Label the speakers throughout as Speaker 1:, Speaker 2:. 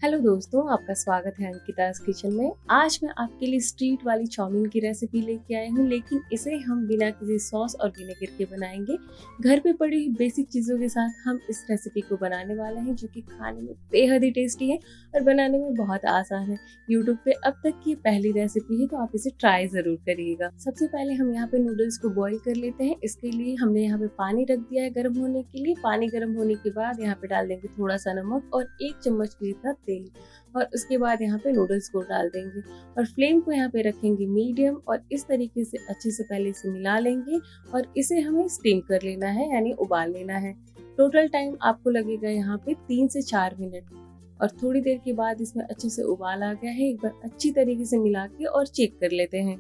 Speaker 1: Hello दोस्तों, आपका स्वागत है अंकिता's किचन में। आज मैं आपके लिए स्ट्रीट वाली चाउमीन की रेसिपी लेके आई हूँ, लेकिन इसे हम बिना किसी सॉस और विनेगर के बनाएंगे। घर पे पड़ी हुई बेसिक चीज़ों के साथ हम इस रेसिपी को बनाने वाले हैं, जो कि खाने में बेहद ही टेस्टी है और बनाने में बहुत आसान है। यूट्यूब पे अब तक की पहली रेसिपी है, तो आप इसे ट्राई ज़रूर करिएगा। सबसे पहले हम यहाँ पे नूडल्स को बॉईल कर लेते हैं। इसके लिए हमने यहाँ पे पानी रख दिया है गर्म होने के लिए। पानी गर्म होने के बाद यहाँ पे डाल देंगे थोड़ा सा नमक और 1 चम्मच जितना तेल, और उसके बाद यहाँ पे नूडल्स को डाल देंगे और फ्लेम को यहाँ पे रखेंगे मीडियम, और इस तरीके से अच्छे से पहले इसे मिला लेंगे और इसे हमें स्टीम कर लेना है, यानी उबाल लेना है। टोटल टाइम आपको लगेगा यहाँ पे 3 से 4 मिनट। और थोड़ी देर के बाद इसमें अच्छे से उबाल आ गया है। एक बार अच्छी तरीके से मिला के और चेक कर लेते हैं।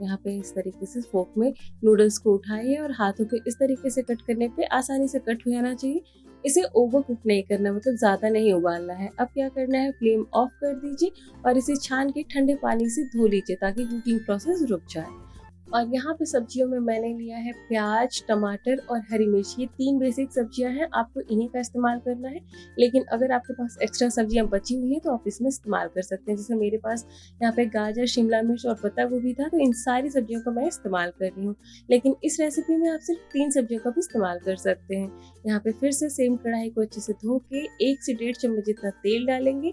Speaker 1: यहाँ पे इस तरीके से फोक में नूडल्स को उठाइए और हाथों पे इस तरीके से कट करने पे आसानी से कट हो जाना चाहिए। इसे ओवर कुक नहीं करना, मतलब ज़्यादा नहीं उबालना है। अब क्या करना है, फ्लेम ऑफ कर दीजिए और इसे छान के ठंडे पानी से धो लीजिए ताकि कुकिंग प्रोसेस रुक जाए। और यहाँ पे सब्जियों में मैंने लिया है प्याज, टमाटर और हरी मिर्च। ये 3 बेसिक सब्जियां हैं, आपको इन्हीं का इस्तेमाल करना है। लेकिन अगर आपके पास एक्स्ट्रा सब्जियां बची हुई हैं तो आप इसमें इस्तेमाल कर सकते हैं। जैसे मेरे पास यहाँ पे गाजर, शिमला मिर्च और पत्ता गोभी था, तो इन सारी सब्जियों का मैं इस्तेमाल कर रही हूँ। लेकिन इस रेसिपी में आप सिर्फ 3 सब्जियों का भी इस्तेमाल कर सकते हैं। यहाँ पे फिर से सेम कढ़ाई को अच्छे से धो के 1 से 1.5 चम्मच जितना तेल डालेंगे।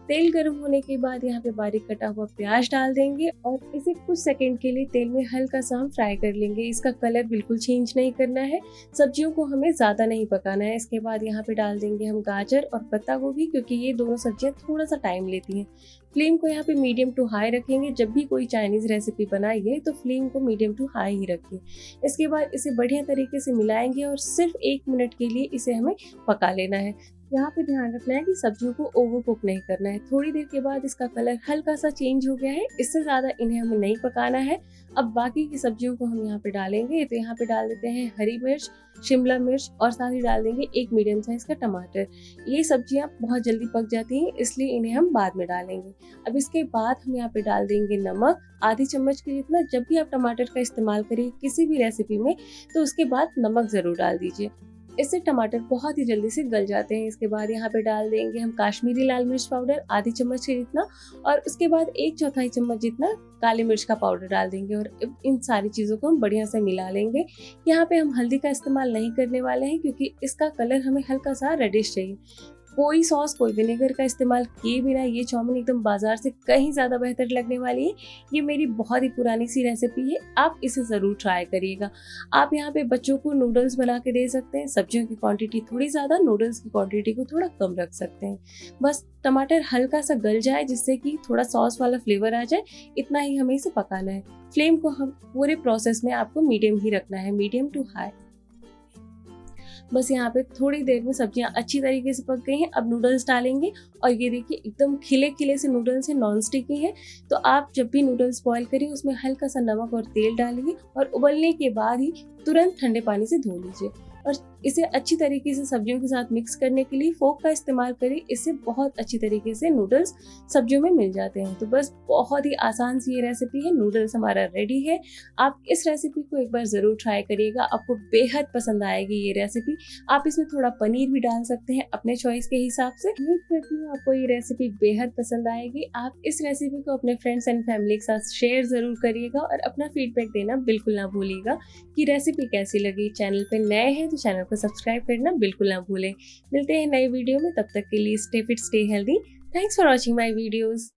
Speaker 1: तेल गर्म होने के बाद यहाँ पे बारीक कटा हुआ प्याज डाल देंगे और इसे कुछ सेकंड के लिए तेल में हल्का सा हम फ्राई कर लेंगे। इसका कलर बिल्कुल चेंज नहीं करना है। सब्जियों को हमें ज़्यादा नहीं पकाना है। इसके बाद यहाँ पे डाल देंगे हम गाजर और पत्ता गोभी, क्योंकि ये दोनों सब्जियाँ थोड़ा सा टाइम लेती हैं। फ्लेम को यहाँ पे मीडियम टू हाई रखेंगे। जब भी कोई चाइनीज़ रेसिपी बनाइए तो फ्लेम को मीडियम टू हाई ही रखिए। इसके बाद इसे बढ़िया तरीके से मिलाएंगे और सिर्फ 1 मिनट के लिए इसे हमें पका लेना है। यहाँ पे ध्यान रखना है कि सब्जियों को ओवर कुक नहीं करना है। थोड़ी देर के बाद इसका कलर हल्का सा चेंज हो गया है, इससे ज़्यादा इन्हें हमें नहीं पकाना है। अब बाकी की सब्जियों को हम यहाँ पे डालेंगे। तो यहाँ पे डाल देते हैं हरी मिर्च, शिमला मिर्च और साथ ही डाल देंगे 1 मीडियम साइज का टमाटर। ये सब्जियाँ बहुत जल्दी पक जाती हैं, इसलिए इन्हें हम बाद में डालेंगे। अब इसके बाद हम यहाँ पे डाल देंगे नमक, आधी चम्मच के जितना। जब भी आप टमाटर का इस्तेमाल करिए किसी भी रेसिपी में, तो उसके बाद नमक ज़रूर डाल दीजिए। इससे टमाटर बहुत ही जल्दी से गल जाते हैं। इसके बाद यहाँ पे डाल देंगे हम काश्मीरी लाल मिर्च पाउडर, आधी चम्मच के जितना, और उसके बाद 1/4 चम्मच जितना काली मिर्च का पाउडर डाल देंगे और इन सारी चीज़ों को हम बढ़िया से मिला लेंगे। यहाँ पे हम हल्दी का इस्तेमाल नहीं करने वाले हैं, क्योंकि इसका कलर हमें हल्का सा रेडिश चाहिए। कोई सॉस, कोई विनेगर का इस्तेमाल किए बिना ये चाउमीन एकदम बाजार से कहीं ज़्यादा बेहतर लगने वाली है। ये मेरी बहुत ही पुरानी सी रेसिपी है, आप इसे ज़रूर ट्राई करिएगा। आप यहाँ पे बच्चों को नूडल्स बना के दे सकते हैं। सब्जियों की क्वांटिटी थोड़ी ज़्यादा, नूडल्स की क्वांटिटी को थोड़ा कम रख सकते हैं। बस टमाटर हल्का सा गल जाए, जिससे कि थोड़ा सॉस वाला फ्लेवर आ जाए, इतना ही हमें इसे पकाना है। फ्लेम को हम पूरे प्रोसेस में आपको मीडियम ही रखना है, मीडियम टू हाई। बस यहाँ पे थोड़ी देर में सब्जियाँ अच्छी तरीके से पक गई हैं। अब नूडल्स डालेंगे और ये देखिए एकदम खिले खिले से नूडल्स हैं, नॉन स्टिकी हैं। तो आप जब भी नूडल्स बॉईल करें उसमें हल्का सा नमक और तेल डालिए और उबलने के बाद ही तुरंत ठंडे पानी से धो लीजिए और इसे अच्छी तरीके से सब्जियों के साथ मिक्स करने के लिए फोक का इस्तेमाल करें। इससे बहुत अच्छी तरीके से नूडल्स सब्जियों में मिल जाते हैं। तो बस बहुत ही आसान सी ये रेसिपी है। नूडल्स हमारा रेडी है। आप इस रेसिपी को एक बार ज़रूर ट्राई करिएगा, आपको बेहद पसंद आएगी ये रेसिपी। आप इसमें थोड़ा पनीर भी डाल सकते हैं अपने चॉइस के हिसाब से। उम्मीद करती हूँ आपको ये रेसिपी बेहद पसंद आएगी। आप इस रेसिपी को अपने फ्रेंड्स एंड फैमिली के साथ शेयर ज़रूर करिएगा और अपना फीडबैक देना बिल्कुल ना भूलिएगा कि रेसिपी कैसी लगी। चैनल पर नए हैं तो चैनल को सब्सक्राइब करना बिल्कुल ना भूलें। मिलते हैं नए वीडियो में, तब तक के लिए stay fit, stay healthy. Thanks for watching my videos.